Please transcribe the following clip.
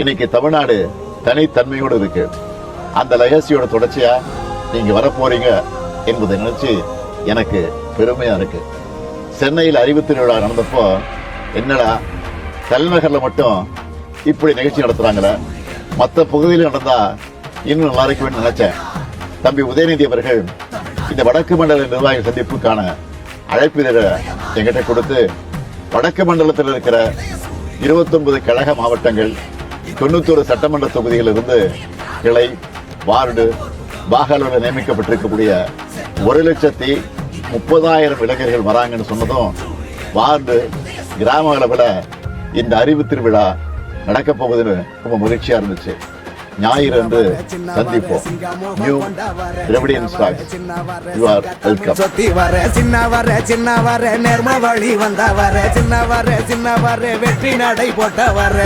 இன்னைக்கு தமிழ்நாடு தனித்தன்மையோடு இருக்கு. அந்த லெகசியோட தொடர்ச்சியா நீங்க வரப்போறீங்க என்பதை நினைச்சு எனக்கு பெருமையா இருக்கு. சென்னையில் அறிவு திருவிழா நடந்தப்போ என்னடா தலைநகர்ல மட்டும் இப்படி நிகழ்ச்சி நடத்துறாங்களே, மற்ற பகுதியில் நடந்தா இன்னும் நல்லா இருக்குன்னு நினைச்சேன். தம்பி உதயநிதி அவர்கள் இந்த வடக்கு மண்டல நிர்வாக சந்திப்புக்கான அழைப்பிதழ என்கிட்ட கொடுத்து, வடக்கு மண்டலத்தில் இருக்கிற 29 கழக மாவட்டங்கள், 91 சட்டமன்ற தொகுதிகளில் இருந்து கிளை, வார்டு, பாகாளவில் நியமிக்கப்பட்டிருக்கக்கூடிய 1,30,000 இளைஞர்கள் வராங்கன்னு சொன்னதும், வார்டு கிராம அளவில் இந்த அறிவு திருவிழா நடக்க போகுதுன்னு ரொம்ப மகிழ்ச்சியா இருந்துச்சு. ஞாயிறு அன்று சந்திப்போம். New Dravidian stocks, you are welcome. சின்ன வர நேர்ம வழி வந்த வர சின்ன வர வெற்றி நடை போட்ட வர